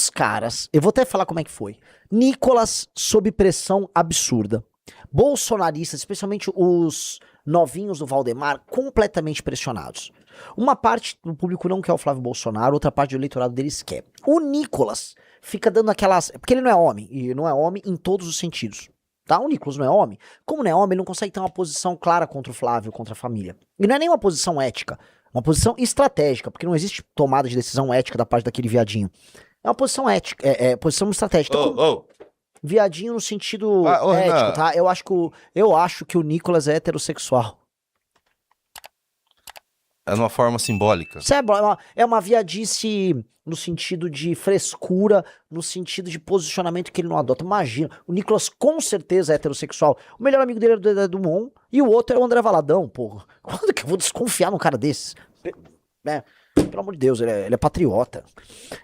Os caras, eu vou até falar como é que foi. Nicolas sob pressão absurda. Bolsonaristas, especialmente os novinhos do Valdemar, completamente pressionados. Uma parte do público não quer o Flávio Bolsonaro, outra parte do eleitorado deles quer. O Nicolas fica dando aquelas... Porque ele não é homem, e não é homem em todos os sentidos. Tá? O Nicolas não é homem. Como não é homem, ele não consegue ter uma posição clara contra o Flávio, contra a família. E não é nem uma posição ética, é uma posição estratégica, porque não existe tomada de decisão ética da parte daquele viadinho. É uma posição ética, é posição estratégica. Então, viadinho no sentido ético, tá? Eu acho que o Nicolas é heterossexual. É uma forma simbólica. É uma viadice no sentido de frescura, no sentido de posicionamento que ele não adota. Imagina, o Nicolas com certeza é heterossexual. O melhor amigo dele é o Dedé Dumont e o outro é o André Valadão, porra. Quando que eu vou desconfiar num cara desses? Pelo amor de Deus, ele é patriota.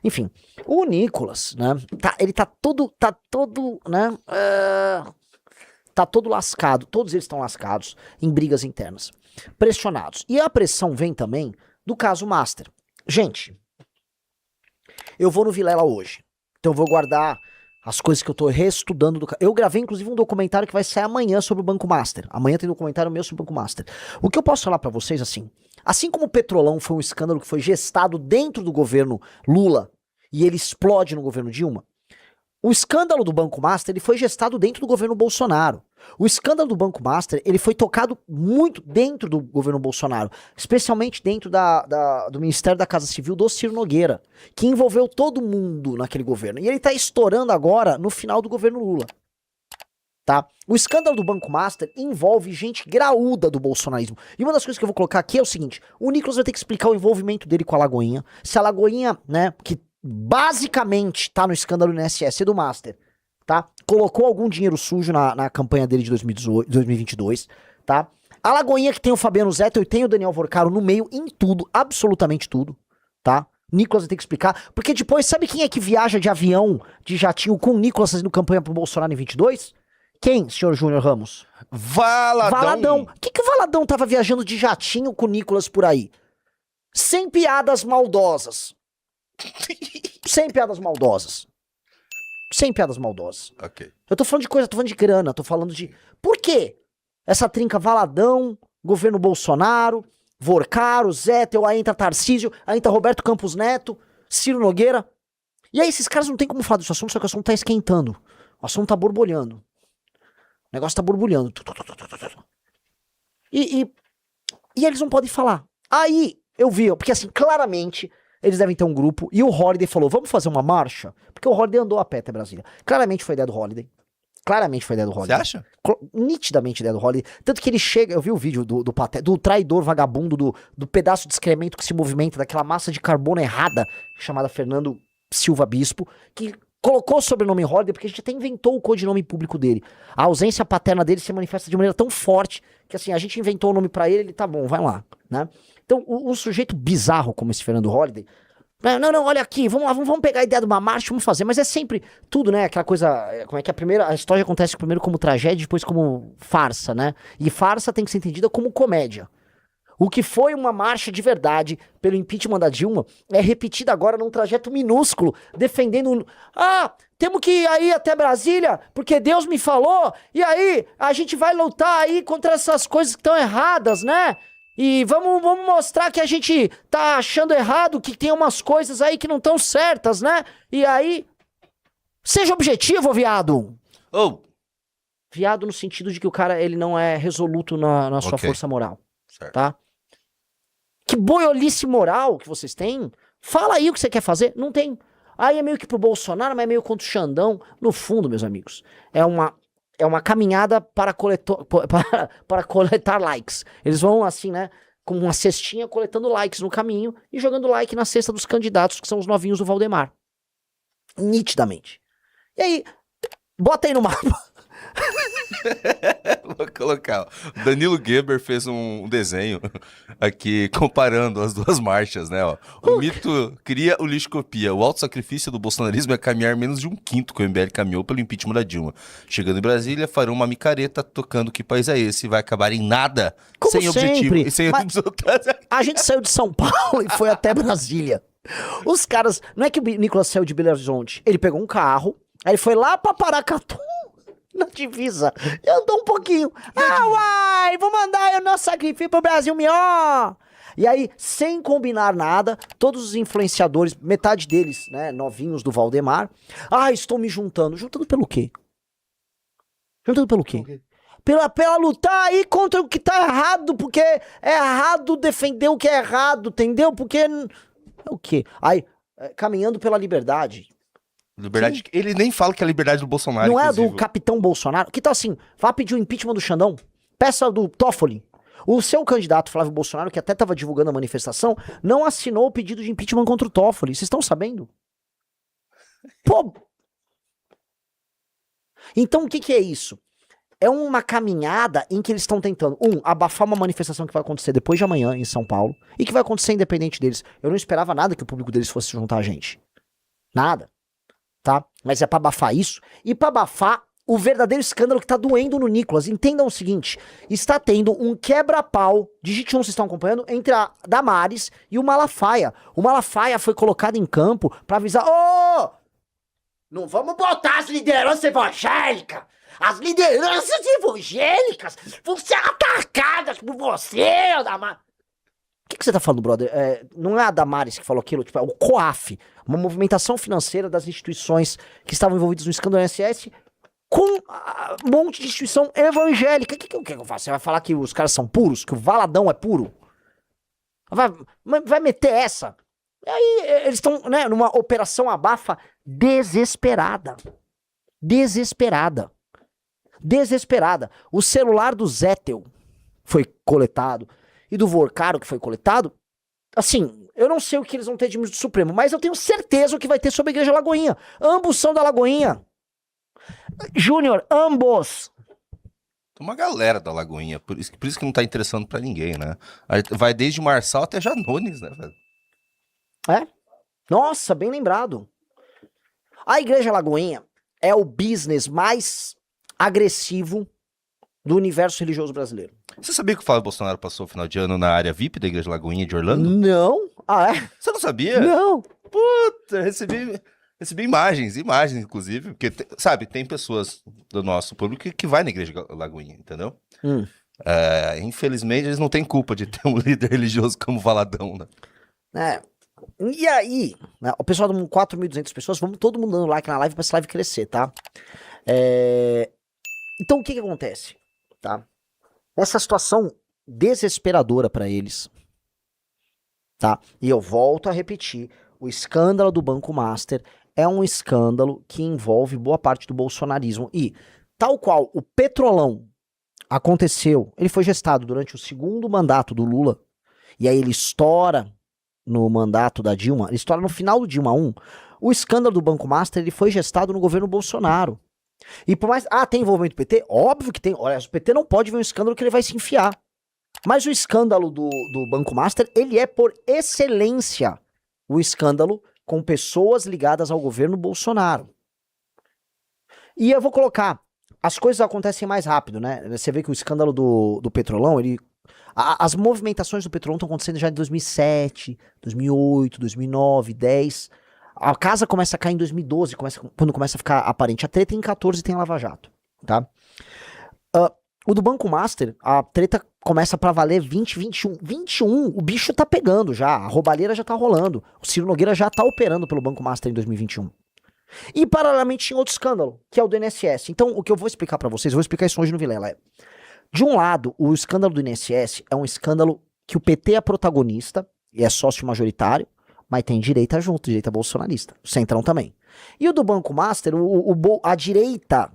Enfim, o Nicolas, né, ele tá todo, né, tá todo lascado, todos eles estão lascados em brigas internas, pressionados. E a pressão vem também do caso Master. Gente, eu vou no Vilela hoje, então eu vou guardar as coisas que eu tô reestudando. Eu gravei inclusive um documentário que vai sair amanhã sobre o Banco Master. Amanhã tem documentário meu sobre o Banco Master. O que eu posso falar pra vocês, assim como o Petrolão foi um escândalo que foi gestado dentro do governo Lula e ele explode no governo Dilma, o escândalo do Banco Master ele foi gestado dentro do governo Bolsonaro. O escândalo do Banco Master ele foi tocado muito dentro do governo Bolsonaro, especialmente dentro do Ministério da Casa Civil do Ciro Nogueira, que envolveu todo mundo naquele governo. E ele tá estourando agora no final do governo Lula. Tá? O escândalo do Banco Master envolve gente graúda do bolsonarismo. E uma das coisas que eu vou colocar aqui é o seguinte: o Nicolas vai ter que explicar o envolvimento dele com a Lagoinha. Se a Lagoinha, né, que basicamente tá no escândalo do INSS do Master, tá? Colocou algum dinheiro sujo na campanha dele de 2022, tá? A Lagoinha que tem o Fabiano Zettel e tem o Daniel Vorcaro no meio em tudo, absolutamente tudo, tá? Nicolas vai ter que explicar, porque depois, sabe quem é que viaja de avião, de jatinho com o Nicolas fazendo campanha pro Bolsonaro em 22? Quem, senhor Júnior Ramos? Valadão. O que o Valadão tava viajando de jatinho com o Nicolas por aí? Sem piadas maldosas. Sem piadas maldosas. Sem piadas maldosas. Ok. Eu tô falando de coisa, tô falando de grana, tô falando de... Por quê? Essa trinca Valadão, governo Bolsonaro, Vorcaro, Zettel, aí entra Tarcísio, aí entra Roberto Campos Neto, Ciro Nogueira. E aí esses caras não tem como falar desse assunto, só que o assunto tá esquentando. O assunto tá borbulhando. O negócio tá borbulhando. E eles não podem falar. Aí eu vi, porque assim, claramente eles devem ter um grupo. E o Holiday falou, vamos fazer uma marcha? Porque o Holiday andou a pé até Brasília. Claramente foi ideia do Holiday. Você acha? Nitidamente ideia do Holiday. Tanto que ele chega, eu vi o vídeo do traidor vagabundo, do pedaço de excremento que se movimenta, daquela massa de carbono errada, chamada Fernando Silva Bispo, que colocou o sobrenome Holiday porque a gente até inventou o codinome público dele. A ausência paterna dele se manifesta de maneira tão forte que assim, a gente inventou o nome pra ele tá bom, vai lá, né? Então, o sujeito bizarro como esse Fernando Holiday, não, olha aqui, vamos lá, vamos pegar a ideia de uma marcha, vamos fazer, mas é sempre tudo, né, aquela coisa, como é que a história acontece primeiro como tragédia, depois como farsa, né? E farsa tem que ser entendida como comédia. O que foi uma marcha de verdade pelo impeachment da Dilma é repetida agora num trajeto minúsculo, defendendo... temos que ir aí até Brasília, porque Deus me falou, e aí a gente vai lutar aí contra essas coisas que estão erradas, né? E vamos mostrar que a gente tá achando errado, que tem umas coisas aí que não estão certas, né? E aí... Seja objetivo, viado! Viado no sentido de que o cara, ele não é resoluto na sua força moral. Certo. Tá? Que boiolice moral que vocês têm? Fala aí o que você quer fazer. Não tem. Aí é meio que pro Bolsonaro, mas é meio contra o Xandão. No fundo, meus amigos, é uma caminhada para coletar likes. Eles vão assim, né, com uma cestinha coletando likes no caminho e jogando like na cesta dos candidatos, que são os novinhos do Valdemar. Nitidamente. E aí, bota aí no mapa. Vou colocar. O Danilo Geber fez um desenho aqui comparando as duas marchas, né? Ó. O mito cria o lixo copia. O alto sacrifício do bolsonarismo é caminhar menos de 1/5 que o MBL caminhou pelo impeachment da Dilma. Chegando em Brasília, farão uma micareta tocando que país é esse. Vai acabar em nada. Como sem sempre. objetivo e sem resultados. A gente saiu de São Paulo e foi até Brasília. Os caras, não é que o Nicolas saiu de Belo Horizonte, ele pegou um carro, aí ele foi lá pra Paracatu, na divisa, e andou um pouquinho. Uai, vou mandar o nosso sacrifício pro Brasil melhor. E aí, sem combinar nada, todos os influenciadores, metade deles, né, novinhos do Valdemar, estou me juntando. Juntando pelo quê? Juntando pelo quê? Pela lutar aí contra o que tá errado, porque é errado defender o que é errado, entendeu? Porque é o quê? Aí, caminhando pela liberdade. Liberdade. Ele nem fala que é a liberdade do Bolsonaro. Não inclusive. é do capitão Bolsonaro? Que tal assim? Vá pedir o impeachment do Xandão. Peça do Toffoli. O seu candidato, Flávio Bolsonaro, que até estava divulgando a manifestação, não assinou o pedido de impeachment contra o Toffoli. Vocês estão sabendo? Pô! Então o que é isso? É uma caminhada em que eles estão tentando, abafar uma manifestação que vai acontecer depois de amanhã em São Paulo, e que vai acontecer independente deles. Eu não esperava nada que o público deles fosse juntar a gente. Nada. Tá? Mas é pra abafar isso, e pra abafar o verdadeiro escândalo que tá doendo no Nicolas. Entendam o seguinte, está tendo um quebra-pau, digite um, vocês estão acompanhando, entre a Damares e o Malafaia. O Malafaia foi colocado em campo pra avisar, não vamos botar as lideranças evangélicas! As lideranças evangélicas vão ser atacadas por você, Damares! O que você tá falando, brother? Não é a Damares que falou aquilo, tipo, é o COAF, uma movimentação financeira das instituições que estavam envolvidas no escândalo INSS com um monte de instituição evangélica. O que eu faço? Você vai falar que os caras são puros? Que o Valadão é puro? Vai meter essa? E aí eles estão, né, numa operação abafa desesperada. Desesperada. O celular do Zettel foi coletado. E do Vorcaro que foi coletado, assim, eu não sei o que eles vão ter de ministro Supremo, mas eu tenho certeza o que vai ter sobre a Igreja Lagoinha. Ambos são da Lagoinha. Júnior, ambos. Tem uma galera da Lagoinha, por isso que não tá interessando pra ninguém, né? Vai desde Marçal até Janones, né, velho? Nossa, bem lembrado. A Igreja Lagoinha é o business mais agressivo do universo religioso brasileiro. Você sabia que o Flávio Bolsonaro passou o final de ano na área VIP da Igreja Lagoinha de Orlando? Não. Você não sabia? Não. Puta, recebi imagens, inclusive, porque, sabe, tem pessoas do nosso público que vai na Igreja Lagoinha, entendeu? Infelizmente, eles não têm culpa de ter um líder religioso como Valadão, né? E aí, né, o pessoal de 4.200 pessoas, vamos todo mundo dando like na live pra essa live crescer, tá? Então, o que acontece? Tá? Essa situação desesperadora pra eles, tá? E eu volto a repetir, o escândalo do Banco Master é um escândalo que envolve boa parte do bolsonarismo. E, tal qual o Petrolão aconteceu, ele foi gestado durante o segundo mandato do Lula, e aí ele estoura no mandato da Dilma, ele estoura no final do Dilma 1, o escândalo do Banco Master ele foi gestado no governo Bolsonaro. E por mais... tem envolvimento do PT? Óbvio que tem. Olha, o PT não pode ver um escândalo que ele vai se enfiar. Mas o escândalo do Banco Master, ele é por excelência o escândalo com pessoas ligadas ao governo Bolsonaro. E eu vou colocar, as coisas acontecem mais rápido, né? Você vê que o escândalo do Petrolão, as movimentações do Petrolão estão acontecendo já em 2007, 2008, 2009, 2010... A casa começa a cair em 2012, quando começa a ficar aparente. A treta em 14 tem a Lava Jato, tá? O do Banco Master, a treta começa pra valer 2021. 21, o bicho tá pegando já, a roubalheira já tá rolando. O Ciro Nogueira já tá operando pelo Banco Master em 2021. E paralelamente tinha outro escândalo, que é o do INSS. Então, o que eu vou explicar pra vocês, eu vou explicar isso hoje no Vilela. De um lado, o escândalo do INSS é um escândalo que o PT é protagonista e é sócio majoritário, mas tem direita junto, direita bolsonarista. O Centrão também. E o do Banco Master, a direita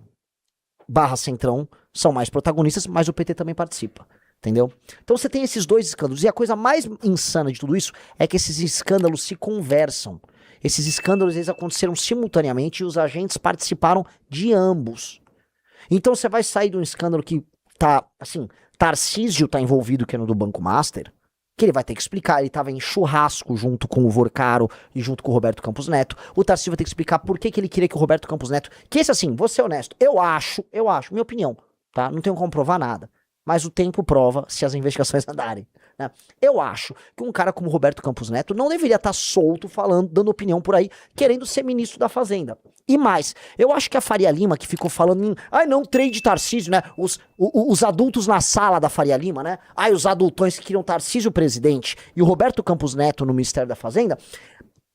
/ Centrão são mais protagonistas, mas o PT também participa. Entendeu? Então você tem esses dois escândalos. E a coisa mais insana de tudo isso é que esses escândalos se conversam. Esses escândalos, eles aconteceram simultaneamente e os agentes participaram de ambos. Então você vai sair de um escândalo que tá, assim, Tarcísio tá envolvido, que é no do Banco Master, que ele vai ter que explicar, ele tava em churrasco junto com o Vorcaro e junto com o Roberto Campos Neto. O Tarcísio vai ter que explicar por que ele queria que o Roberto Campos Neto... Que esse, assim, vou ser honesto, eu acho, minha opinião, tá? Não tenho como provar nada. Mas o tempo prova se as investigações andarem. né? Eu acho que um cara como Roberto Campos Neto não deveria estar solto falando, dando opinião por aí, querendo ser ministro da Fazenda. E mais, eu acho que a Faria Lima, que ficou falando em, ai não, trade Tarcísio, né? Os adultos na sala da Faria Lima, né? Ai, os adultões que queriam Tarcísio presidente e o Roberto Campos Neto no Ministério da Fazenda,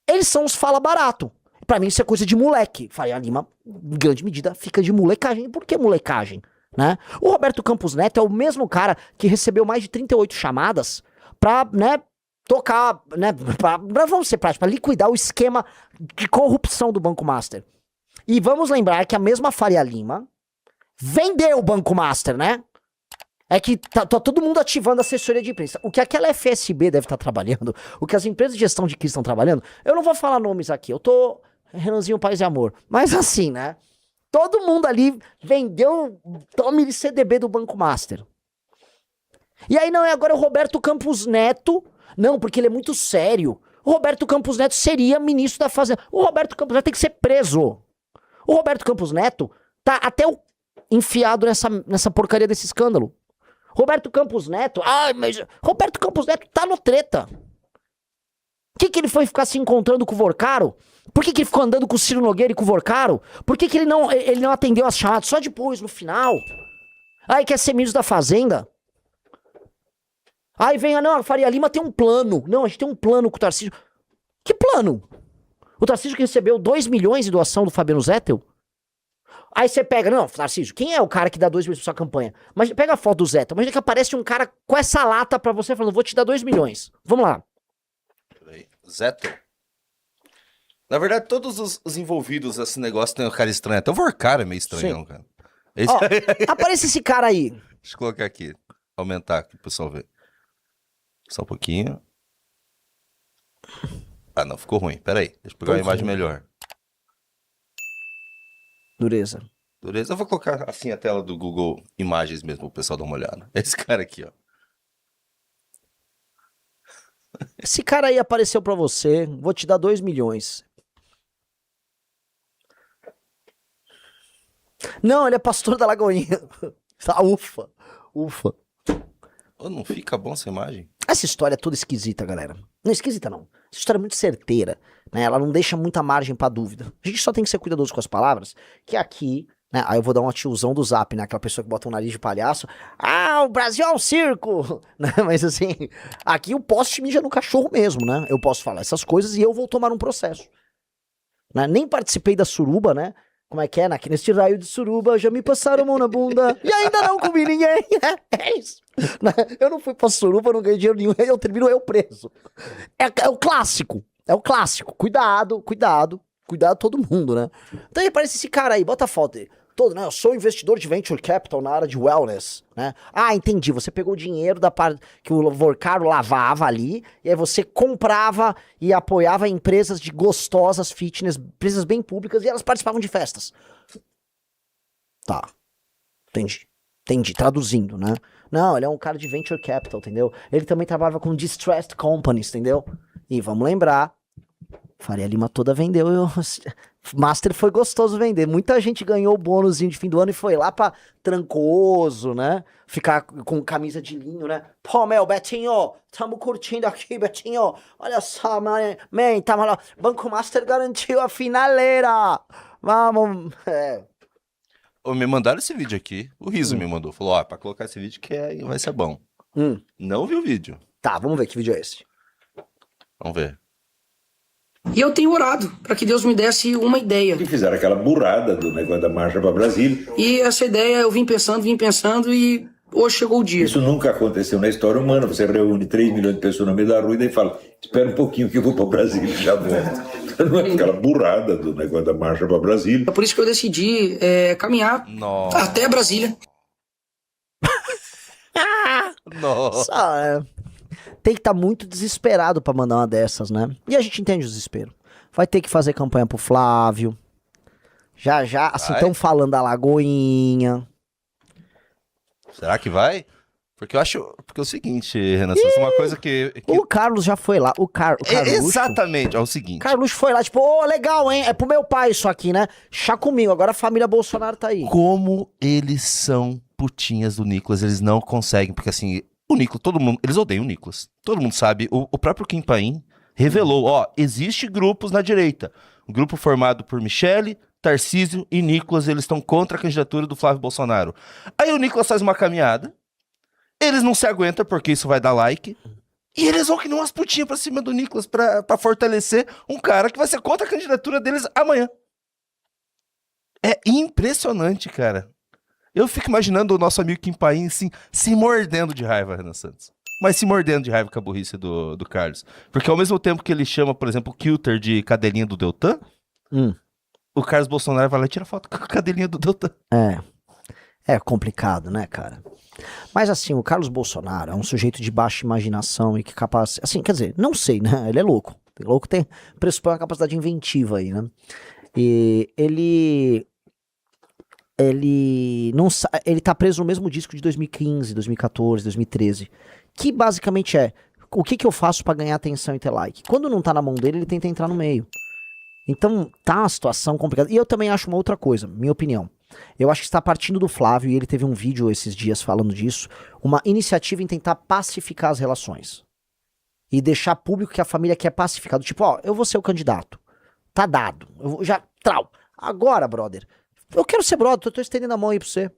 eles são os fala barato. Pra mim isso é coisa de moleque. Faria Lima, em grande medida, fica de molecagem. Por que molecagem? Né? O Roberto Campos Neto é o mesmo cara que recebeu mais de 38 chamadas pra, né, tocar, né, vamos ser práticos, pra liquidar o esquema de corrupção do Banco Master. E vamos lembrar que a mesma Faria Lima vendeu o Banco Master, né? É que tá todo mundo ativando a assessoria de imprensa. O que aquela FSB deve estar trabalhando, o que as empresas de gestão de crise estão trabalhando, eu não vou falar nomes aqui, eu tô Renanzinho Paz e Amor, mas assim, né? Todo mundo ali vendeu tome CDB do Banco Master. E aí não é agora o Roberto Campos Neto, não, porque ele é muito sério. O Roberto Campos Neto seria ministro da Fazenda. O Roberto Campos Neto tem que ser preso. O Roberto Campos Neto tá até enfiado nessa porcaria desse escândalo. Roberto Campos Neto, mas Roberto Campos Neto tá no treta. Por que ele foi ficar se encontrando com o Vorcaro? Por que ele ficou andando com o Ciro Nogueira e com o Vorcaro? Por que ele não atendeu as chamadas só depois, no final? Aí quer ser ministro da Fazenda? Aí vem, não, a Faria Lima tem um plano. Não, a gente tem um plano com o Tarcísio. Que plano? O Tarcísio que recebeu 2 milhões de doação do Fabiano Zettel? Aí você pega, não, Tarcísio, quem é o cara que dá 2 milhões pra sua campanha? Mas pega a foto do Zettel, imagina que aparece um cara com essa lata pra você falando, vou te dar 2 milhões. Vamos lá. Zettel. Na verdade, todos os envolvidos nesse negócio tem um cara estranho. Até o Vorcaro é meio estranhão, cara. Ó, aparece esse cara aí. Deixa eu colocar aqui. Aumentar aqui pro pessoal ver. Só um pouquinho. Ah, não, ficou ruim. Pera aí. Deixa eu pegar uma imagem melhor. Dureza. Dureza. Eu vou colocar assim a tela do Google Imagens mesmo, pro pessoal dar uma olhada. Esse cara aqui, ó. Esse cara aí apareceu pra você, vou te dar 2 milhões. Não, ele é pastor da Lagoinha. Tá, ufa, ufa. Oh, não fica bom essa imagem? Essa história é toda esquisita, galera. Não é esquisita, não. Essa história é muito certeira, né? Ela não deixa muita margem pra dúvida. A gente só tem que ser cuidadoso com as palavras, que aqui, né? Aí eu vou dar uma tiozão do Zap, né? Aquela pessoa que bota um nariz de palhaço. Ah, o Brasil é um circo! Né? Mas assim, aqui o poste mija no cachorro mesmo, né? Eu posso falar essas coisas e eu vou tomar um processo. Né? Nem participei da suruba, né? Como é que é? Neste raio de suruba, já me passaram a mão na bunda e ainda não comi ninguém. É isso. Eu não fui pra suruba, não ganhei dinheiro nenhum, eu termino eu preso. É o clássico. É o clássico. Cuidado, cuidado. Cuidado todo mundo, né? Então aí aparece esse cara aí, bota a foto dele. Todo, né? Eu sou investidor de venture capital na área de wellness, né? Ah, entendi. Você pegou o dinheiro da parte que o Vorcaro lavava ali, e aí você comprava e apoiava empresas de gostosas fitness, empresas bem públicas, e elas participavam de festas. Tá. Entendi. Entendi. Traduzindo, né? Não, ele é um cara de venture capital, entendeu? Ele também trabalhava com distressed companies, entendeu? E vamos lembrar, Faria Lima toda vendeu, Master foi gostoso vender, muita gente ganhou o bônusinho de fim do ano e foi lá pra Trancoso, né, ficar com camisa de linho, né, pô, meu, Betinho, tamo curtindo aqui, Betinho, olha só, man, tamo lá, Banco Master garantiu a finaleira, vamos, Me mandaram esse vídeo aqui, o Riso me mandou, falou, ó, pra colocar esse vídeo que vai ser bom. Não vi o vídeo. Tá, vamos ver que vídeo é esse. Vamos ver. E eu tenho orado para que Deus me desse uma ideia. E fizeram aquela burrada do negócio da marcha para Brasília. E essa ideia eu vim pensando e hoje chegou o dia. Isso nunca aconteceu na história humana. Você reúne 3 milhões de pessoas no meio da rua e daí fala, espera um pouquinho que eu vou para Brasília e já volto. Não é aquela burrada do negócio da marcha para Brasília. É por isso que eu decidi caminhar até Brasília. Nossa, tem que estar muito desesperado pra mandar uma dessas, né? E a gente entende o desespero. Vai ter que fazer campanha pro Flávio. Já, assim, estão falando da Lagoinha. Será que vai? Porque eu acho... Porque é o seguinte, Renan, isso é uma coisa que... O Carlos já foi lá. O Carluxo. Exatamente, é o seguinte. Carluxo foi lá, tipo, legal, hein? É pro meu pai isso aqui, né? Chá comigo, agora a família Bolsonaro tá aí. Como eles são putinhas do Nicolas, eles não conseguem, porque assim... O Nicolas, todo mundo, eles odeiam o Nicolas. Todo mundo sabe. O próprio Kim Paim revelou, ó, existe grupos na direita. Um grupo formado por Michele, Tarcísio e Nicolas, eles estão contra a candidatura do Flávio Bolsonaro. Aí o Nicolas faz uma caminhada, eles não se aguentam porque isso vai dar like, e eles vão que nem umas putinhas pra cima do Nicolas pra fortalecer um cara que vai ser contra a candidatura deles amanhã. É impressionante, cara. Eu fico imaginando o nosso amigo Kim Paim, assim, se mordendo de raiva, Renan Santos. Mas se mordendo de raiva com a burrice do Carlos. Porque ao mesmo tempo que ele chama, por exemplo, o Kilter de cadelinha do Deltan, o Carlos Bolsonaro vai lá e tira foto com a cadelinha do Deltan. É complicado, né, cara? Mas assim, o Carlos Bolsonaro é um sujeito de baixa imaginação e que capaz... Assim, quer dizer, não sei, né? Ele é louco. O louco pressupõe uma capacidade inventiva aí, né? E ele não ele tá preso no mesmo disco de 2015, 2014, 2013, que basicamente é o que eu faço pra ganhar atenção e ter like. Quando não tá na mão dele, ele tenta entrar no meio. Então tá uma situação complicada. E eu também acho uma outra coisa, minha opinião. Eu acho que está partindo do Flávio, e ele teve um vídeo esses dias falando disso, uma iniciativa em tentar pacificar as relações. E deixar público que a família quer pacificar. Do tipo, ó, eu vou ser o candidato. Tá dado. Eu vou, já, trau. Agora, brother, eu quero ser brother, eu tô estendendo a mão aí pra você.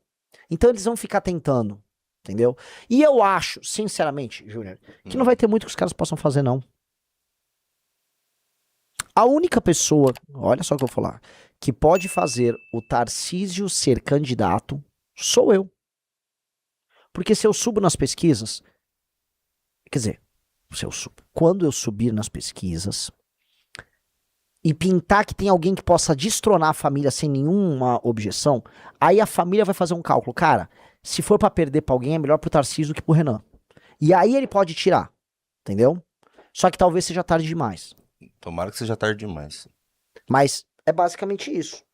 Então eles vão ficar tentando, entendeu? E eu acho, sinceramente, Júnior, que não vai ter muito que os caras possam fazer, não. A única pessoa, olha só o que eu vou falar, que pode fazer o Tarcísio ser candidato sou eu. Porque se eu subo nas pesquisas, quer dizer, quando eu subir nas pesquisas e pintar que tem alguém que possa destronar a família sem nenhuma objeção, aí a família vai fazer um cálculo. Cara, se for pra perder pra alguém, é melhor pro Tarcísio do que pro Renan. E aí ele pode tirar, entendeu? Só que talvez seja tarde demais. Tomara que seja tarde demais. Mas é basicamente isso.